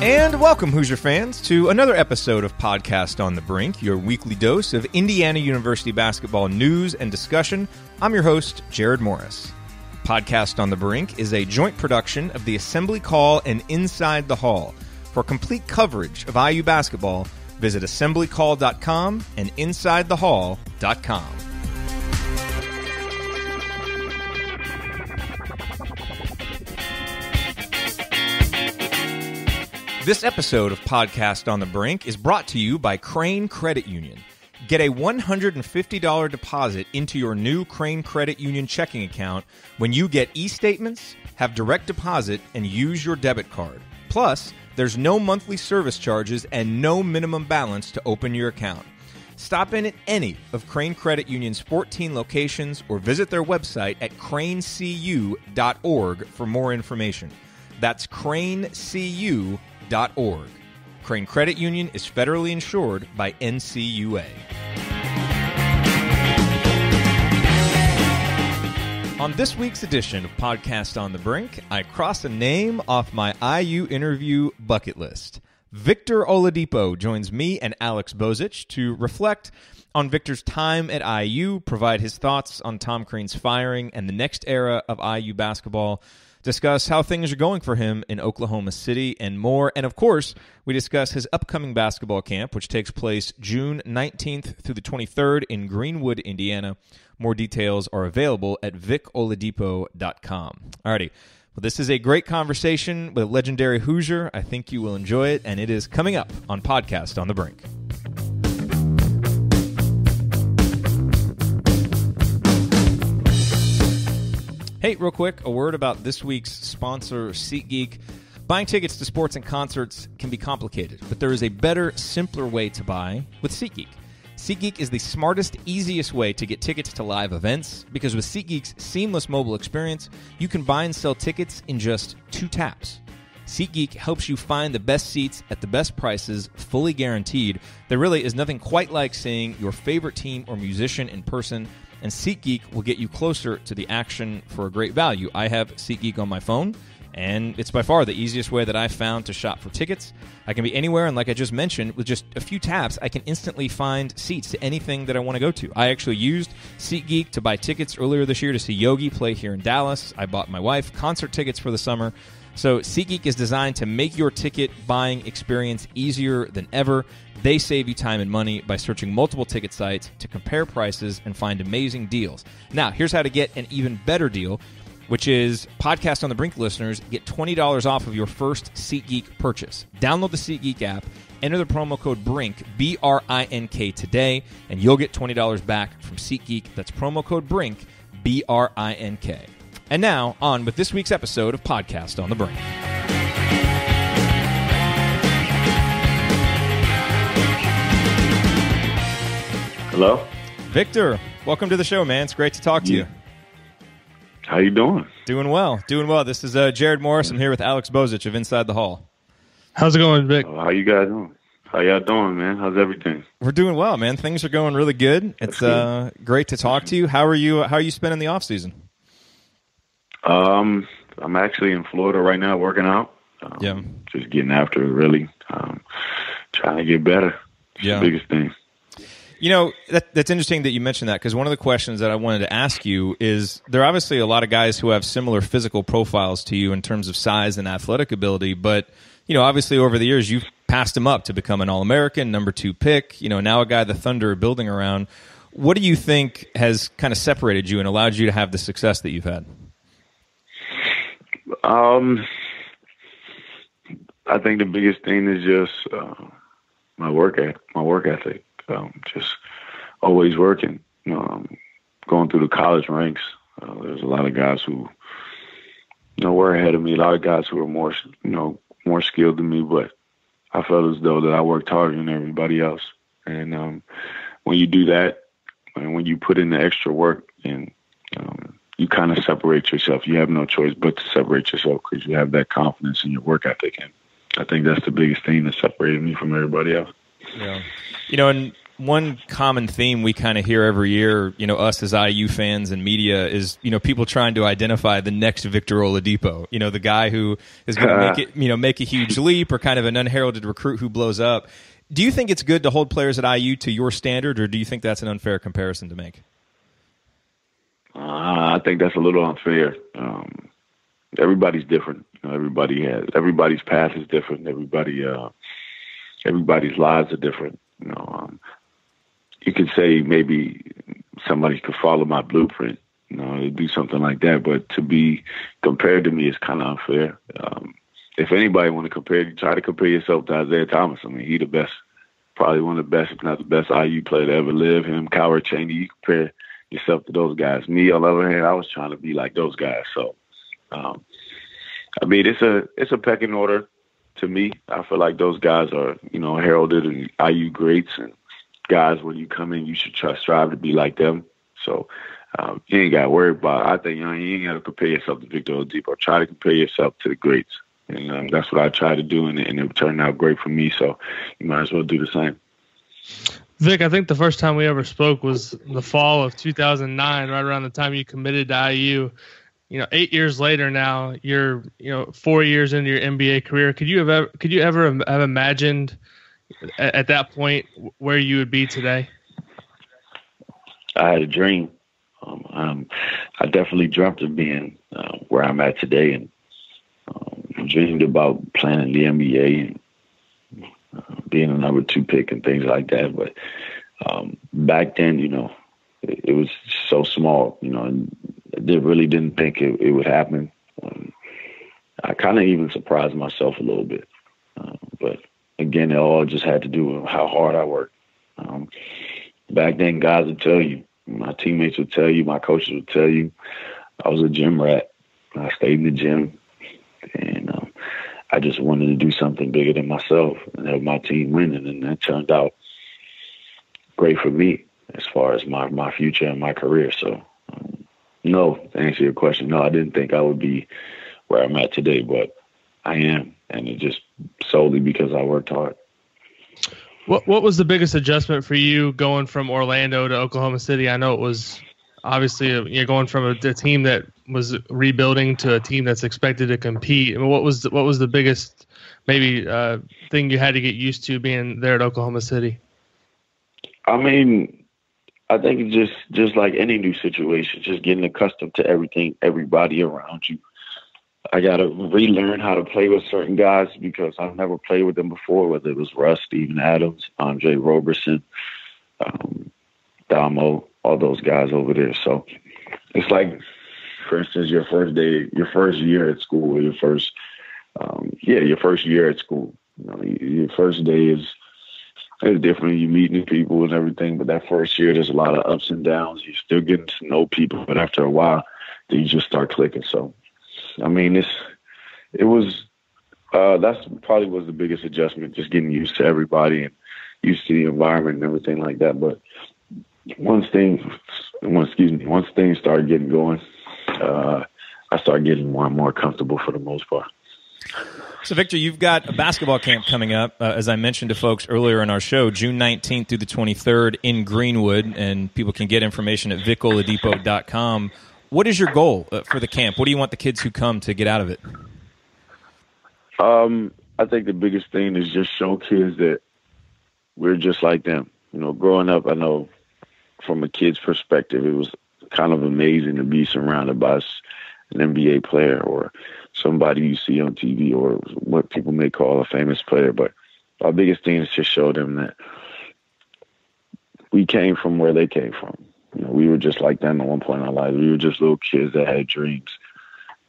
And welcome, Hoosier fans, to another episode of Podcast on the Brink, your weekly dose of Indiana University basketball news and discussion. I'm your host, Jerod Morris. Podcast on the Brink is a joint production of the Assembly Call and Inside the Hall. For complete coverage of IU basketball, visit assemblycall.com and insidethehall.com. This episode of Podcast on the Brink is brought to you by Crane Credit Union. Get a $150 deposit into your new Crane Credit Union checking account when you get e-statements, have direct deposit, and use your debit card. Plus, there's no monthly service charges and no minimum balance to open your account. Stop in at any of Crane Credit Union's 14 locations or visit their website at cranecu.org for more information. That's cranecu.org. Crane Credit Union is federally insured by NCUA. On this week's edition of Podcast on the Brink, I cross a name off my IU interview bucket list. Victor Oladipo joins me and Alex Bozich to reflect on Victor's time at IU, provide his thoughts on Tom Crean's firing and the next era of IU basketball, discuss how things are going for him in Oklahoma City, and more. And of course, we discuss his upcoming basketball camp, which takes place June 19th through the 23rd in Greenwood, Indiana. More details are available at vicoladipo.com. Alrighty. Well, this is a great conversation with a legendary Hoosier. I think you will enjoy it, and it is coming up on Podcast on the Brink. Hey, real quick, a word about this week's sponsor, SeatGeek. Buying tickets to sports and concerts can be complicated, but there is a better, simpler way to buy with SeatGeek. SeatGeek is the smartest, easiest way to get tickets to live events, because with SeatGeek's seamless mobile experience, you can buy and sell tickets in just 2 taps. SeatGeek helps you find the best seats at the best prices, fully guaranteed. There really is nothing quite like seeing your favorite team or musician in person, and SeatGeek will get you closer to the action for a great value. I have SeatGeek on my phone, and it's by far the easiest way that I've found to shop for tickets. I can be anywhere, and like I just mentioned, with just a few taps, I can instantly find seats to anything that I want to go to. I actually used SeatGeek to buy tickets earlier this year to see Yogi play here in Dallas. I bought my wife concert tickets for the summer. So SeatGeek is designed to make your ticket buying experience easier than ever. They save you time and money by searching multiple ticket sites to compare prices and find amazing deals. Now, here's how to get an even better deal, which is Podcast on the Brink listeners get $20 off of your first SeatGeek purchase. Download the SeatGeek app, enter the promo code BRINK, B-R-I-N-K today, and you'll get $20 back from SeatGeek. That's promo code BRINK, B-R-I-N-K. And now, on with this week's episode of Podcast on the Brink. Hello? Victor, welcome to the show, man. It's great to talk to you. How you doing? Doing well. This is Jerod Morris. I'm here with Alex Bozich of Inside the Hall. How's it going, Vic? How you guys doing? How y'all doing, man? How's everything? We're doing well, man. Things are going really good. It's great to talk to you. How are you spending the off season? I'm actually in Florida right now working out. Just getting after it, really. Trying to get better. It's the biggest thing. You know, that's interesting that you mentioned that, because one of the questions that I wanted to ask you is, there are obviously a lot of guys who have similar physical profiles to you in terms of size and athletic ability, but, you know, obviously over the years you've passed him up to become an All-American, number 2 pick, you know, now a guy the Thunder are building around. What do you think has kind of separated you and allowed you to have the success that you've had? I think the biggest thing is just my work ethic. Just always working. Going through the college ranks, there's a lot of guys who, were ahead of me. A lot of guys who are more skilled than me. But I felt as though that I worked harder than everybody else. And when you do that, and when you put in the extra work, and you kind of separate yourself. You have no choice but to separate yourself, because you have that confidence in your work ethic. And I think that's the biggest thing that separated me from everybody else. Yeah. And one common theme we kind of hear every year, us as IU fans and media is, people trying to identify the next Victor Oladipo, the guy who is going to make a huge leap, or kind of an unheralded recruit who blows up. Do you think it's good to hold players at IU to your standard, or do you think that's an unfair comparison to make? I think that's a little unfair. Everybody's different. Everybody's path is different. Everybody's lives are different. You could say maybe somebody could follow my blueprint, do something like that. But to be compared to me is kind of unfair. If anybody want to compare, you try to compare yourself to Isaiah Thomas. I mean, he the best, probably one of the best, if not the best IU player to ever live. Him, Coward Chaney, you compare yourself to those guys. Me, on the other hand, I was trying to be like those guys. So, I mean, it's a pecking order to me. I feel like those guys are, heralded and IU greats, and guys, when you come in, you should strive to be like them. So you ain't got to worry about it. I think you ain't got to compare yourself to Victor Oladipo. Try to compare yourself to the greats. And that's what I try to do, and it turned out great for me. So you might as well do the same. Vic, I think the first time we ever spoke was the fall of 2009, right around the time you committed to IU. 8 years later now, you're 4 years into your NBA career. Could you ever have imagined at that point where you would be today? I had a dream. I definitely dreamt of being where I'm at today, and dreamed about playing in the NBA and being a number 2 pick and things like that. But back then, it was so small, and I really didn't think it would happen. I kind of even surprised myself a little bit. But again, it all just had to do with how hard I worked. Back then, guys would tell you, my teammates would tell you, my coaches would tell you, I was a gym rat. I stayed in the gym, and I just wanted to do something bigger than myself and have my team winning, and that turned out great for me as far as my future and my career. So, no, to answer your question, no, I didn't think I would be where I'm at today, but I am, and it just solely because I worked hard. What was the biggest adjustment for you going from Orlando to Oklahoma City? I know it was obviously you're going from a team that was rebuilding to a team that's expected to compete. I mean, what was the biggest maybe thing you had to get used to being there at Oklahoma City? I mean, I think it's just like any new situation, just getting accustomed to everything, everybody around you. I got to relearn how to play with certain guys because I've never played with them before, whether it was Russ, Steven Adams, Andre Roberson, Damo, all those guys over there. So it's like, for instance, your first year at school, or your first year at school. Your first day is different. You're meeting people and everything, but that first year, there's a lot of ups and downs. You're still getting to know people, but after a while, then you just start clicking. So, I mean, that's probably was the biggest adjustment, just getting used to everybody and used to the environment and everything like that. But once things started getting going, I started getting more and more comfortable for the most part. So, Victor, you've got a basketball camp coming up, as I mentioned to folks earlier in our show, June 19th through the 23rd in Greenwood, and people can get information at VicOladipo.com. What is your goal for the camp? What do you want the kids who come to get out of it? I think the biggest thing is just show kids that we're just like them. Growing up, I know from a kid's perspective, it was kind of amazing to be surrounded by an NBA player or somebody you see on TV or what people may call a famous player. But our biggest thing is to show them that we came from where they came from. We were just like them at one point in our lives. We were just little kids that had dreams.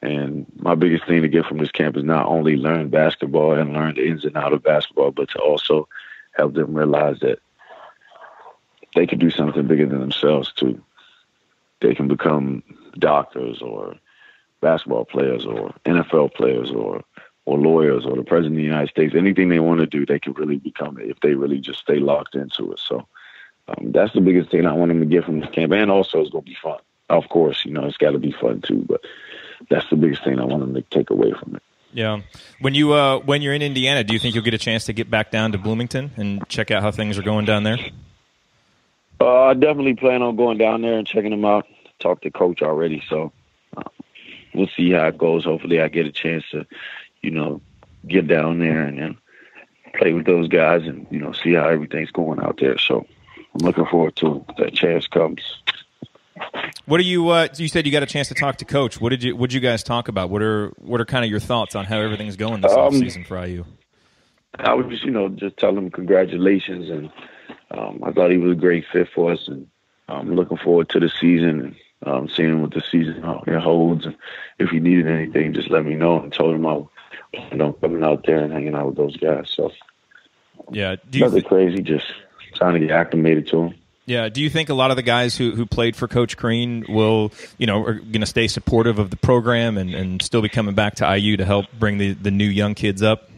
And my biggest thing to get from this camp is not only learn basketball and learn the ins and outs of basketball, but to also help them realize that they can do something bigger than themselves too. They can become doctors or basketball players or NFL players or lawyers or the president of the United States. Anything they want to do, they can really become it if they really just stay locked into it. So that's the biggest thing I want them to get from this camp. And also it's going to be fun. Of course, it's got to be fun too, but that's the biggest thing I want them to take away from it. Yeah. When you're in Indiana, do you think you'll get a chance to get back down to Bloomington and check out how things are going down there? I definitely plan on going down there and checking them out. Talked to coach already, so we'll see how it goes. Hopefully I get a chance to, get down there and then play with those guys and, see how everything's going out there. So I'm looking forward to that chance comes. What are you? You said you got a chance to talk to Coach. What did you guys talk about? What are kind of your thoughts on how everything's going this offseason for IU? I was just telling him congratulations, and I thought he was a great fit for us, and I'm looking forward to the season and seeing what the season holds. And if he needed anything, just let me know. And told him I planned on coming out there and hanging out with those guys. So yeah, nothing crazy, just trying to get acclimated to him. Yeah. Do you think a lot of the guys who played for Coach Crean will, are going to stay supportive of the program and still be coming back to IU to help bring the new young kids up?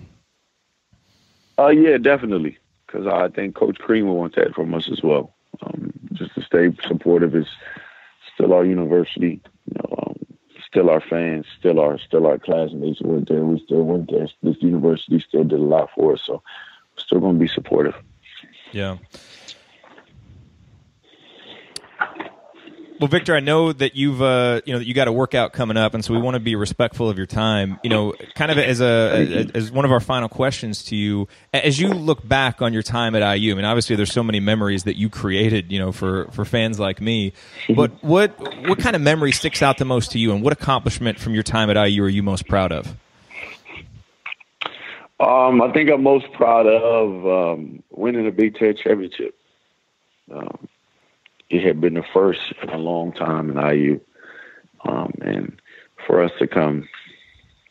Yeah, definitely. Because I think Coach Crean will want that from us as well. Just to stay supportive. Is still our university, still our fans, still our classmates who went there. We still went there. This university still did a lot for us, so we're still going to be supportive. Yeah. Well, Victor, I know that you've that you got a workout coming up, and so we want to be respectful of your time. Kind of as one of our final questions to you, as you look back on your time at IU. I mean, obviously, there's so many memories that you created, for fans like me. But what kind of memory sticks out the most to you, and what accomplishment from your time at IU are you most proud of? I think I'm most proud of winning the Big Ten championship. It had been the first in a long time in IU. And for us to come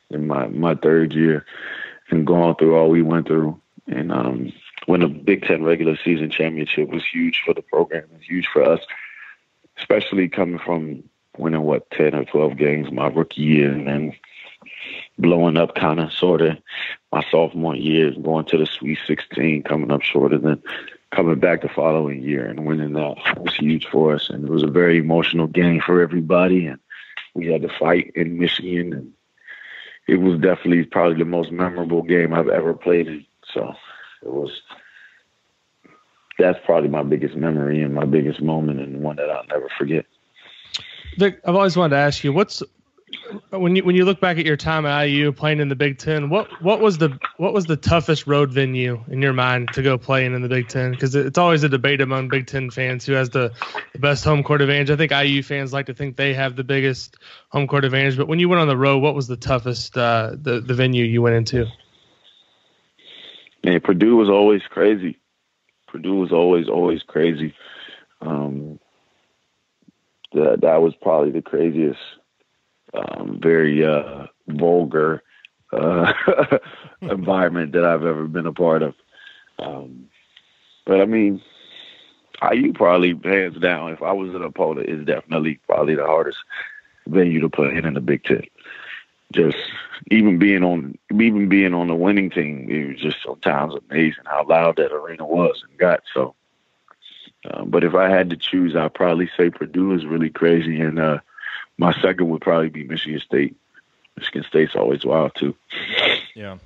in my third year and going through all we went through and win a Big Ten regular season championship was huge for the program. It was huge for us, especially coming from winning, 10 or 12 games my rookie year and then blowing up kind of sort of my sophomore year, going to the Sweet 16, coming up short, and then coming back the following year and winning that was huge for us. And it was a very emotional game for everybody. And we had to fight in Michigan. And it was definitely probably the most memorable game I've ever played in. So that's probably my biggest memory and my biggest moment and one that I'll never forget. Vic, I've always wanted to ask you, when you look back at your time at IU playing in the Big Ten, what was the toughest road venue in your mind to go play in the Big Ten? Because it's always a debate among Big Ten fans who has the best home court advantage. I think IU fans like to think they have the biggest home court advantage. But when you went on the road, what was the toughest the venue you went into? Man, Purdue was always crazy. Purdue was always crazy. That was probably the craziest. Very vulgar environment that I've ever been a part of. But I mean, IU probably hands down, if I was an opponent, is definitely probably the hardest venue to play in the Big Ten. Just even being on the winning team, it was just sometimes amazing how loud that arena was and got. So, but if I had to choose, I'd probably say Purdue is really crazy, and my second would probably be Michigan State. Michigan State's always wild too. Yeah.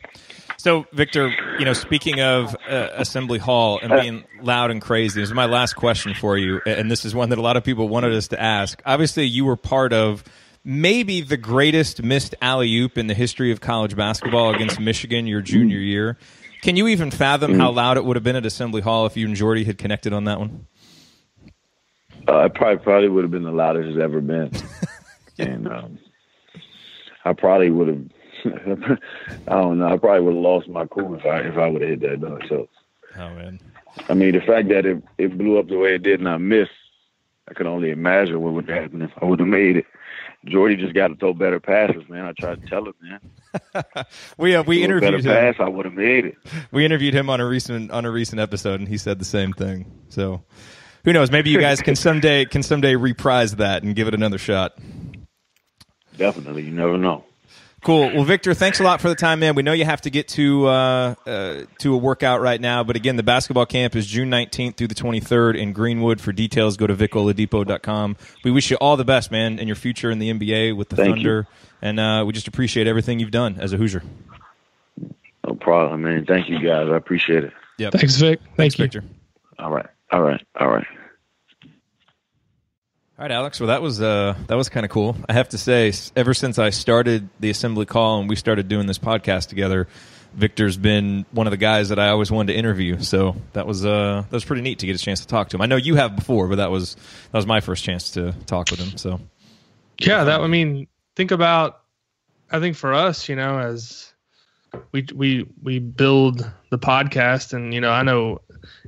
So, Victor, speaking of Assembly Hall and being loud and crazy, this is my last question for you, and this is one that a lot of people wanted us to ask. Obviously, you were part of maybe the greatest missed alley-oop in the history of college basketball against Michigan your junior year. Can you even fathom how loud it would have been at Assembly Hall if you and Jordy had connected on that one? It probably would have been the loudest it's ever been. And I probably would have, I don't know, I probably would have lost my cool if I would have hit that dunk. So, oh man, I mean, the fact that it blew up the way it did and I missed, I could only imagine what would happen if I would have made it. Jordy just got to throw better passes, man. I tried to tell him, man. we interviewed him. Pass, I would have made it. We interviewed him on a recent episode, and he said the same thing. So, who knows? Maybe you guys can someday reprise that and give it another shot. Definitely, you never know. Cool. Well, Victor, thanks a lot for the time, man. We know you have to get to a workout right now, but again, the basketball camp is June 19th through the 23rd in Greenwood. For details, go to VicOladipo.com. We wish you all the best, man, in your future in the NBA with the Thunder, and we just appreciate everything you've done as a Hoosier. No problem, man. Thank you, guys. I appreciate it. Yep. Thanks, Vic. Thanks, Thank you. Victor. All right. All right, Alex. Well, that was kind of cool. I have to say, ever since I started the assembly call and we started doing this podcast together, Victor's been one of the guys that I always wanted to interview. So that was pretty neat to get a chance to talk to him. I know you have before, but that was my first chance to talk with him. So yeah, think about. I think for us, as we build the podcast, and I know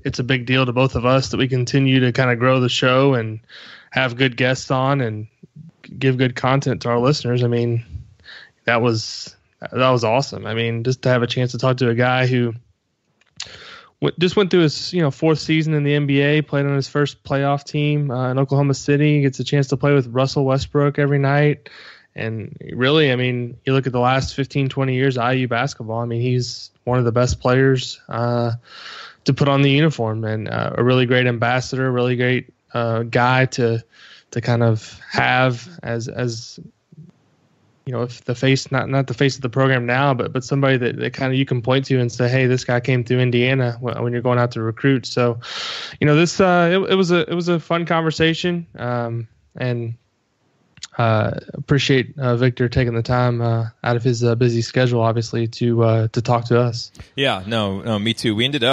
it's a big deal to both of us that we continue to kind of grow the show and have good guests on and give good content to our listeners. That was awesome. Just to have a chance to talk to a guy who just went through his fourth season in the NBA, played on his first playoff team in Oklahoma City, gets a chance to play with Russell Westbrook every night. And really, you look at the last 15, 20 years of IU basketball, he's one of the best players to put on the uniform, and a really great ambassador, really great guy to kind of have as if the face, not the face of the program now, but somebody that kind of you can point to and say, hey, this guy came through Indiana when you're going out to recruit. So, this it was a fun conversation, and appreciate Victor taking the time out of his busy schedule, obviously, to talk to us. Yeah, no, me too. We had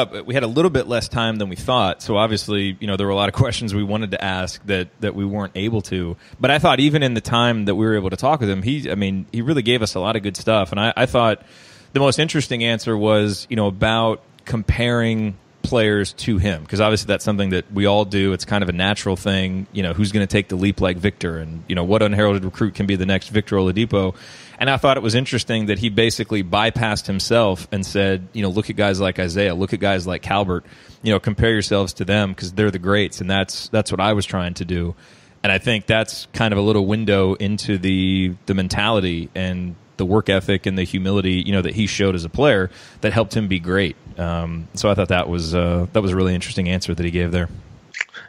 a little bit less time than we thought, so obviously, there were a lot of questions we wanted to ask that we weren't able to. But I thought even in the time that we were able to talk with him, he really gave us a lot of good stuff. And I thought the most interesting answer was, about comparing players to him, because obviously that's something that we all do. It's kind of a natural thing. Who's going to take the leap like Victor, and what unheralded recruit can be the next Victor Oladipo. And I thought it was interesting that he basically bypassed himself and said, look at guys like Isaiah, look at guys like Calbert, compare yourselves to them because they're the greats. And that's what I was trying to do. And I think that's kind of a little window into the mentality and the work ethic and the humility, that he showed as a player that helped him be great. So I thought that was a really interesting answer that he gave there.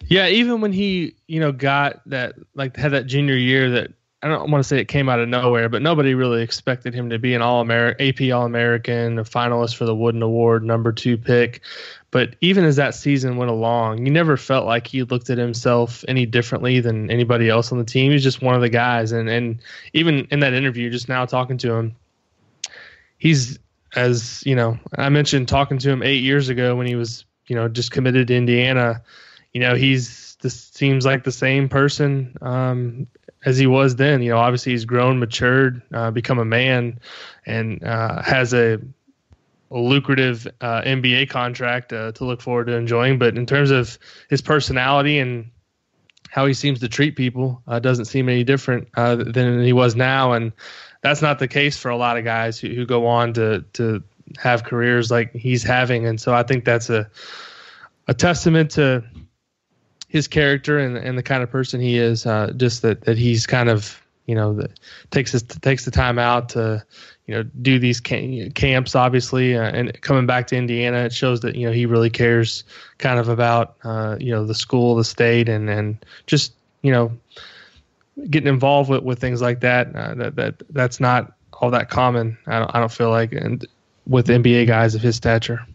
Yeah, even when he, got that, had that junior year that I don't want to say it came out of nowhere, but nobody really expected him to be an AP All-American, a finalist for the Wooden Award, number 2 pick. But even as that season went along, you never felt like he looked at himself any differently than anybody else on the team. He's just one of the guys. And even in that interview, just now talking to him, he's, as I mentioned, talking to him 8 years ago when he was, just committed to Indiana. Seems like the same person as he was then. Obviously he's grown, matured, become a man, and has a lucrative NBA contract to look forward to enjoying. But in terms of his personality and how he seems to treat people, doesn't seem any different than he was now. And that's not the case for a lot of guys who go on to have careers like he's having. And so I think that's a testament to his character and the kind of person he is, just that he's kind of, that takes the time out to, do these camps, obviously, and coming back to Indiana, it shows that, he really cares kind of about, the school, the state, and just, getting involved with things like that. That's not all that common. I don't feel like, and with NBA guys of his stature.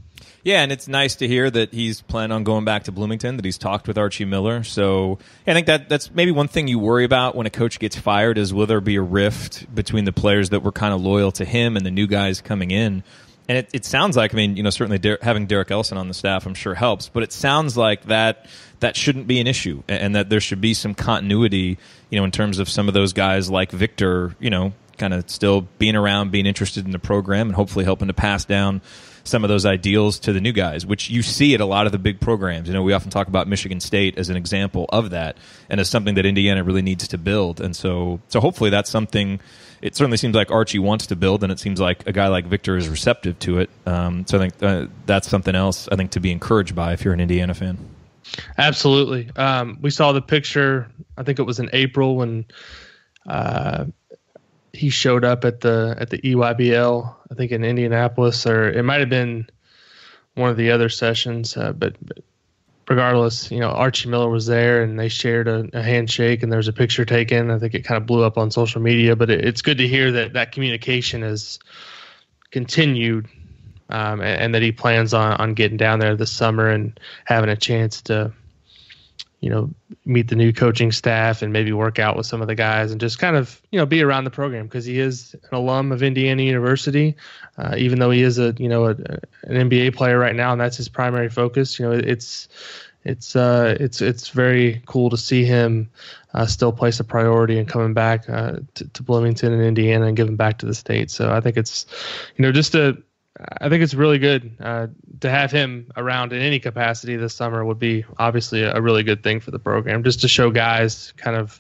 Yeah, and it's nice to hear that he's planning on going back to Bloomington, that he's talked with Archie Miller. So I think that's maybe one thing you worry about when a coach gets fired is will there be a rift between the players that were kind of loyal to him and the new guys coming in. And it sounds like, certainly having Derek Ellison on the staff I'm sure helps, but it sounds like that shouldn't be an issue and that there should be some continuity, in terms of some of those guys like Victor, kind of still being around, being interested in the program and hopefully helping to pass down some of those ideals to the new guys, which you see at a lot of the big programs. We often talk about Michigan State as an example of that and as something that Indiana really needs to build. And so hopefully that's something it certainly seems like Archie wants to build, and it seems like a guy like Victor is receptive to it. So I think that's something else I think to be encouraged by if you're an Indiana fan. Absolutely. We saw the picture, I think it was in April when he showed up at the EYBL, I think in Indianapolis, or it might have been one of the other sessions. But regardless, Archie Miller was there and they shared a handshake and there was a picture taken. I think it kind of blew up on social media, but it's good to hear that communication has continued and that he plans on getting down there this summer and having a chance to, meet the new coaching staff and maybe work out with some of the guys and just kind of, be around the program, because he is an alum of Indiana University, even though he is an NBA player right now, and that's his primary focus. It's very cool to see him still place a priority and coming back to Bloomington and Indiana and giving back to the state. So I think it's, I think it's really good to have him around in any capacity this summer would be obviously a really good thing for the program, just to show guys kind of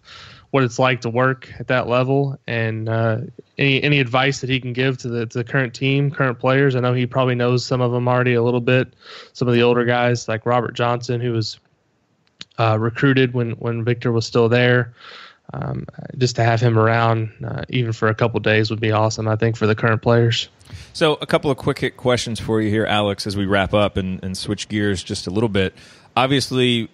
what it's like to work at that level, and any advice that he can give to the current team, current players. I know he probably knows some of them already a little bit, some of the older guys like Robert Johnson, who was recruited when Victor was still there. Just to have him around even for a couple of days would be awesome, I think, for the current players. So a couple of quick hit questions for you here, Alex, as we wrap up and switch gears just a little bit. Obviously,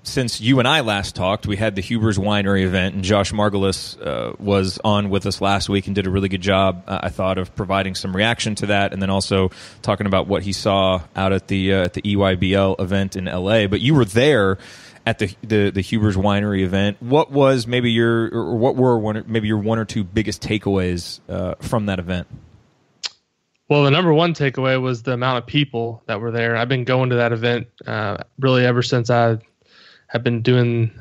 since you and I last talked, we had the Hoosiers Winery event, and Josh Margulis was on with us last week and did a really good job, I thought, of providing some reaction to that, and then also talking about what he saw out at the EYBL event in LA. But you were there at the Hoosiers Winery event. What was maybe your one or two biggest takeaways from that event? Well, the number one takeaway was the amount of people that were there. I've been going to that event really ever since I have been doing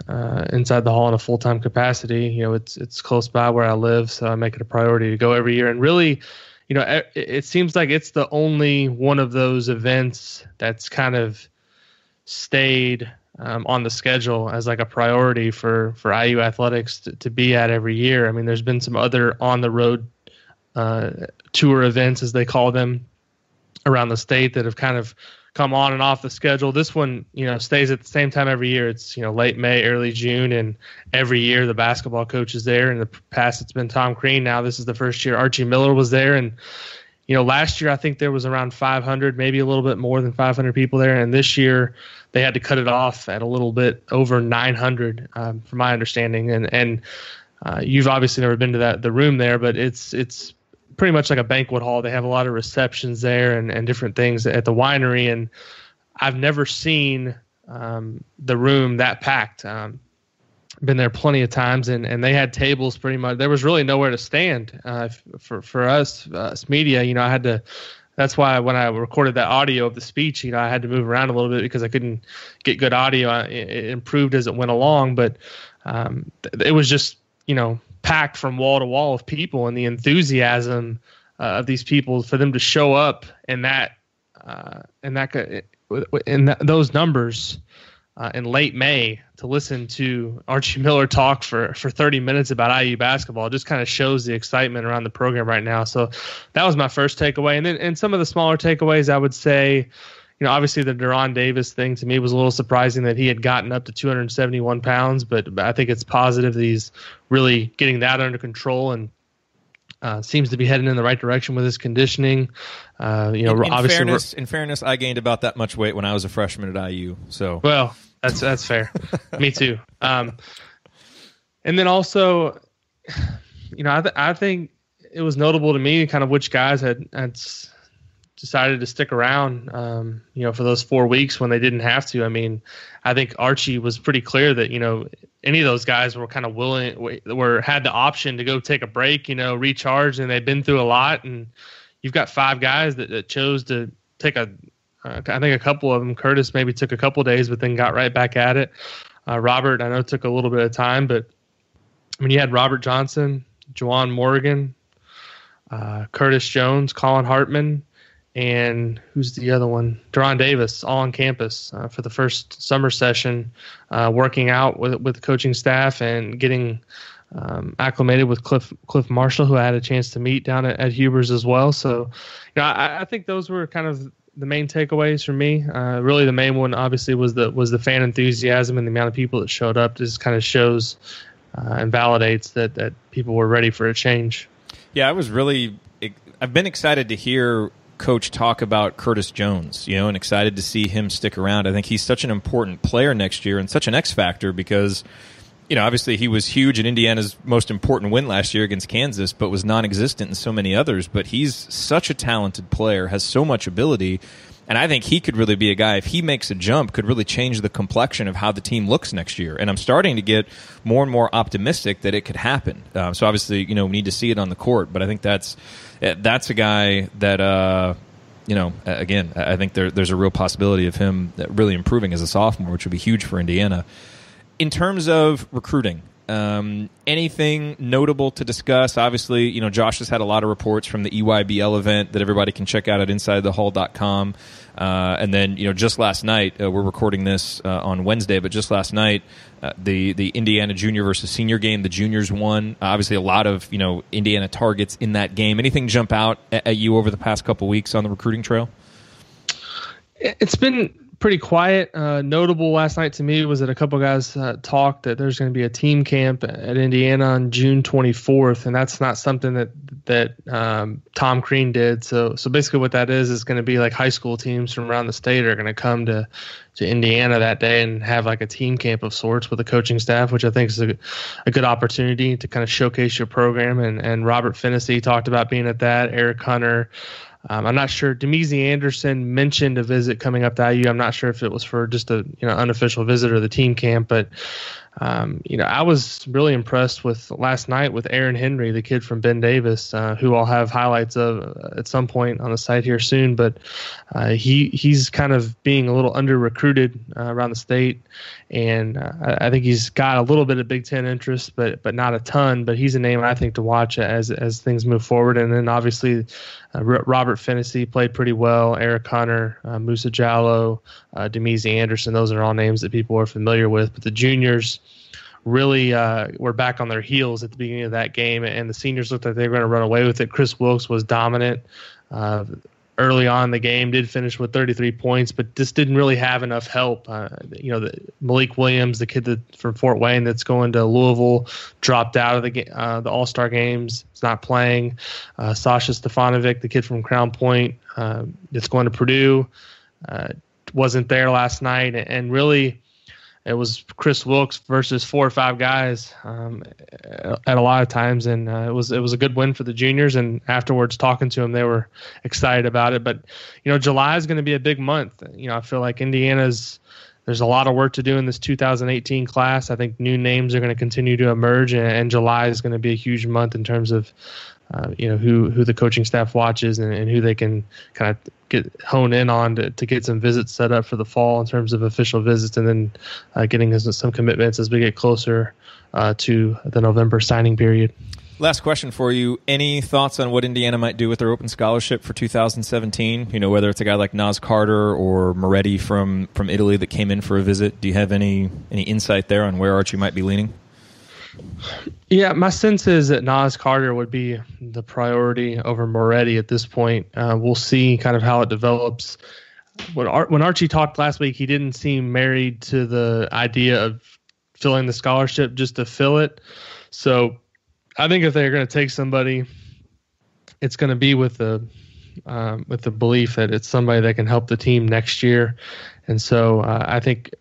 Inside the Hall in a full-time capacity. It's close by where I live, so I make it a priority to go every year. And really, it seems like it's the only one of those events that's kind of stayed on the schedule as like a priority for IU athletics to be at every year. I mean, there's been some other on-the-road tour events, as they call them, around the state that have kind of come on and off the schedule. This one, stays at the same time every year. It's, late May, early June, and every year the basketball coach is there. In the past, it's been Tom Crean. Now this is the first year Archie Miller was there. And, last year I think there was around 500, maybe a little bit more than 500 people there. And this year they had to cut it off at a little bit over 900, from my understanding. And you've obviously never been to the room there, but it's pretty much like a banquet hall. They have a lot of receptions there and different things at the winery. And I've never seen the room that packed. Been there plenty of times, and they had tables pretty much. There was really nowhere to stand for us media. I had to. That's why when I recorded that audio of the speech, I had to move around a little bit because I couldn't get good audio. It improved as it went along, but it was just packed from wall to wall of people, and the enthusiasm of these people for them to show up in those numbers in late May to listen to Archie Miller talk for 30 minutes about IU basketball just kind of shows the excitement around the program right now. So that was my first takeaway. And then some of the smaller takeaways, I would say, obviously the Deron Davis thing to me was a little surprising that he had gotten up to 271 pounds, but I think it's positive that he's really getting that under control and seems to be heading in the right direction with his conditioning. In fairness, I gained about that much weight when I was a freshman at IU. So well, that's fair. Me too. And then also, I think it was notable to me kind of which guys had decided to stick around, for those 4 weeks when they didn't have to. I mean, I think Archie was pretty clear that, any of those guys were kind of had the option to go take a break, recharge, and they've been through a lot. And you've got 5 guys that chose to take I think a couple of them, Curtis maybe took a couple of days, but then got right back at it. Robert, I know, took a little bit of time, but I mean, you had Robert Johnson, Juwan Morgan, Curtis Jones, Colin Hartman, and who's the other one? Deron Davis, all on campus for the first summer session, working out with the coaching staff and getting acclimated with Cliff Marshall, who I had a chance to meet down at Hubers as well. So, I think those were kind of the main takeaways for me. Really, the main one obviously was the fan enthusiasm and the amount of people that showed up. Just kind of shows and validates that people were ready for a change. Yeah, I've been excited to hear Coach talk about Curtis Jones, and excited to see him stick around. I think he's such an important player next year and such an X factor because, obviously he was huge in Indiana's most important win last year against Kansas, but was non-existent in so many others. But he's such a talented player, has so much ability. And I think he could really be a guy, if he makes a jump, could really change the complexion of how the team looks next year. And I'm starting to get more and more optimistic that it could happen. So obviously, we need to see it on the court. But I think that's a guy that, again, I think there's a real possibility of him really improving as a sophomore, which would be huge for Indiana. In terms of recruiting, anything notable to discuss? Obviously, Josh has had a lot of reports from the EYBL event that everybody can check out at InsideTheHall.com. And then, just last night, we're recording this on Wednesday, but just last night, the Indiana junior versus senior game, the juniors won. Obviously, a lot of, Indiana targets in that game. Anything jump out at you over the past couple weeks on the recruiting trail? It's been pretty quiet. Notable last night to me was that a couple guys talked that there's going to be a team camp at Indiana on June 24th, and that's not something that Tom Crean did. So basically what that is going to be like high school teams from around the state are going to come to Indiana that day and have like a team camp of sorts with the coaching staff, which I think is a good opportunity to kind of showcase your program. And Robert Finnessy talked about being at that, Eric Hunter. I'm not sure. Demezy Anderson mentioned a visit coming up to IU. I'm not sure if it was for just a unofficial visit or the team camp, but I was really impressed with last night with Aaron Henry, the kid from Ben Davis, who I'll have highlights of at some point on the site here soon. But he's kind of being a little under recruited around the state, and I think he's got a little bit of Big Ten interest, but not a ton. But he's a name I think to watch as things move forward. And then obviously Robert Finnessy played pretty well. Eric Hunter, Musa Jallo, Demezy Anderson. Those are all names that people are familiar with. But the juniors really were back on their heels at the beginning of that game, and the seniors looked like they were going to run away with it. Chris Wilkes was dominant early on in the game, did finish with 33 points, but just didn't really have enough help. Malik Williams, the kid from Fort Wayne that's going to Louisville, dropped out of the All-Star games. He's not playing. Sasha Stefanovic, the kid from Crown Point, that's going to Purdue, wasn't there last night, and really it was Chris Wilkes versus 4 or 5 guys at a lot of times, and it was a good win for the juniors. And afterwards, talking to them, they were excited about it. But July is going to be a big month. I feel like there's a lot of work to do in this 2018 class. I think new names are going to continue to emerge, and July is going to be a huge month in terms of who the coaching staff watches and who they can kind of hone in on to get some visits set up for the fall in terms of official visits, and then getting some commitments as we get closer to the November signing period. Last question for you. Any thoughts on what Indiana might do with their open scholarship for 2017? Whether it's a guy like Naz Carter or Moretti from Italy that came in for a visit. Do you have any insight there on where Archie might be leaning? Yeah, my sense is that Naz Carter would be the priority over Moretti at this point. We'll see kind of how it develops. When Archie talked last week, he didn't seem married to the idea of filling the scholarship just to fill it. So I think if they're going to take somebody, it's going to be with the belief that it's somebody that can help the team next year. And so I think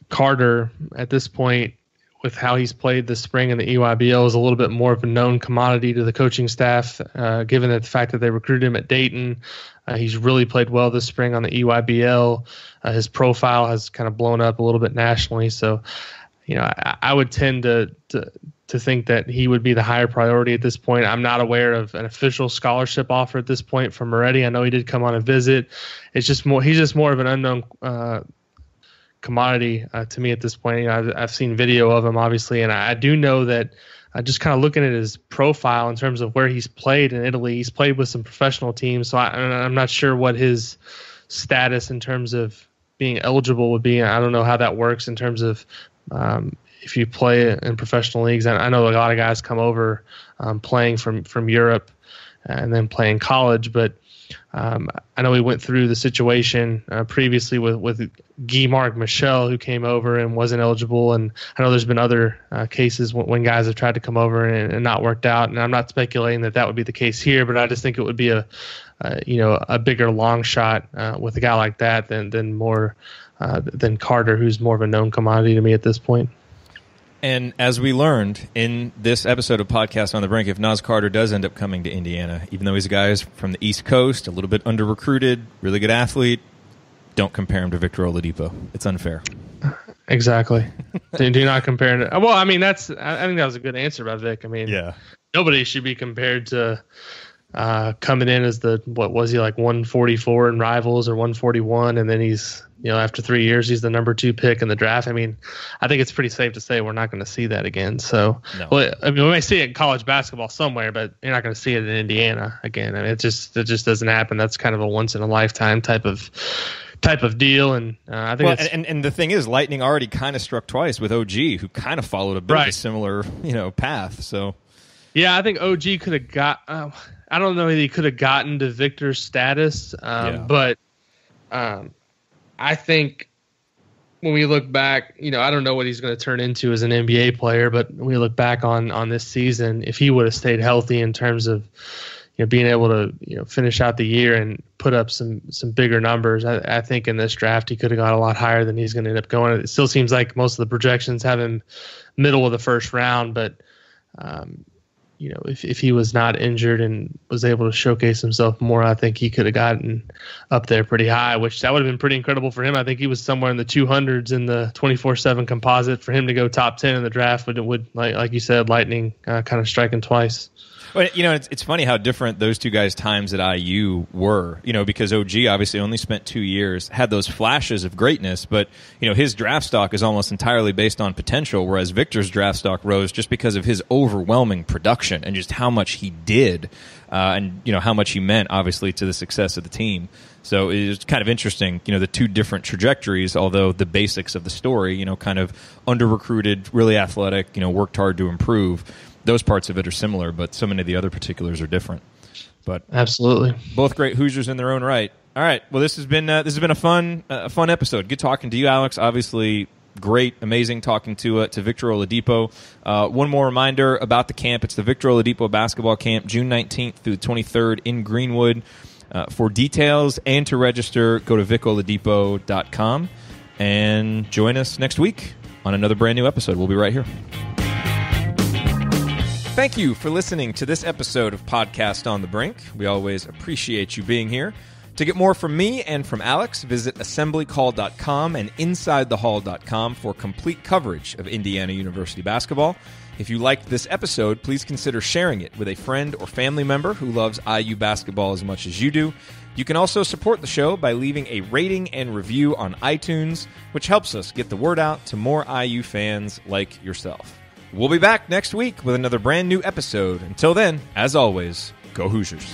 Carter at this point, with how he's played this spring in the EYBL, is a little bit more of a known commodity to the coaching staff, given the fact that they recruited him at Dayton. He's really played well this spring on the EYBL. His profile has kind of blown up a little bit nationally. So, I would tend to think that he would be the higher priority at this point. I'm not aware of an official scholarship offer at this point from Moretti. I know he did come on a visit. He's just more of an unknown commodity to me at this point. I've seen video of him, obviously, and I do know that just kind of looking at his profile in terms of where he's played in Italy, he's played with some professional teams, so I'm not sure what his status in terms of being eligible would be. I don't know how that works in terms of if you play in professional leagues. I know a lot of guys come over playing from Europe and then playing college, but I know we went through the situation previously with Guy-Marc Michel, who came over and wasn't eligible, and I know there's been other cases when guys have tried to come over and not worked out. And I'm not speculating that would be the case here, but I just think it would be a bigger long shot with a guy like that than Carter, who's more of a known commodity to me at this point. And as we learned in this episode of Podcast on the Brink, if Naz Carter does end up coming to Indiana, even though he's a guy from the East Coast, a little bit under-recruited, really good athlete, don't compare him to Victor Oladipo. It's unfair. Exactly. Do not compare it. Well, I mean, I think that was a good answer by Vic. I mean, yeah, nobody should be compared to coming in as what was he, like 144 in Rivals or 141, and then he's, after 3 years, he's the number 2 pick in the draft. I mean, I think it's pretty safe to say we're not going to see that again. So, no. Well, I mean, we may see it in college basketball somewhere, but you're not going to see it in Indiana again. I mean, it just doesn't happen. That's kind of a once in a lifetime type of deal, and I think and the thing is, Lightning already kind of struck twice with OG, who kind of followed a bit of a similar path. So yeah, I think OG could have got. I don't know if he could have gotten to Victor's status, but I think when we look back, I don't know what he's going to turn into as an NBA player, but when we look back on this season, if he would have stayed healthy in terms of being able to finish out the year and put up some bigger numbers, I think in this draft he could have got a lot higher than he's going to end up going. It still seems like most of the projections have him middle of the first round, but if he was not injured and was able to showcase himself more, I think he could have gotten up there pretty high, which that would have been pretty incredible for him. I think he was somewhere in the 200s in the 24/7 composite. For him to go top 10 in the draft would like you said, Lightning kind of striking twice. Well, it's funny how different those two guys' times at IU were, because OG obviously only spent 2 years, had those flashes of greatness, but, his draft stock is almost entirely based on potential, whereas Victor's draft stock rose just because of his overwhelming production and just how much he did, and, how much he meant, obviously, to the success of the team. So it was kind of interesting, the two different trajectories, although the basics of the story, kind of under-recruited, really athletic, worked hard to improve. Those parts of it are similar, but so many of the other particulars are different. But absolutely, both great Hoosiers in their own right. All right, well, this has been a fun episode. Good talking to you, Alex. Obviously, great, amazing talking to Victor Oladipo. One more reminder about the camp: it's the Victor Oladipo Basketball Camp, June 19th through the 23rd in Greenwood. For details and to register, go to vicoladipo.com and join us next week on another brand new episode. We'll be right here. Thank you for listening to this episode of Podcast on the Brink. We always appreciate you being here. To get more from me and from Alex, visit assemblycall.com and insidethehall.com for complete coverage of Indiana University basketball. If you liked this episode, please consider sharing it with a friend or family member who loves IU basketball as much as you do. You can also support the show by leaving a rating and review on iTunes, which helps us get the word out to more IU fans like yourself. We'll be back next week with another brand new episode. Until then, as always, go Hoosiers.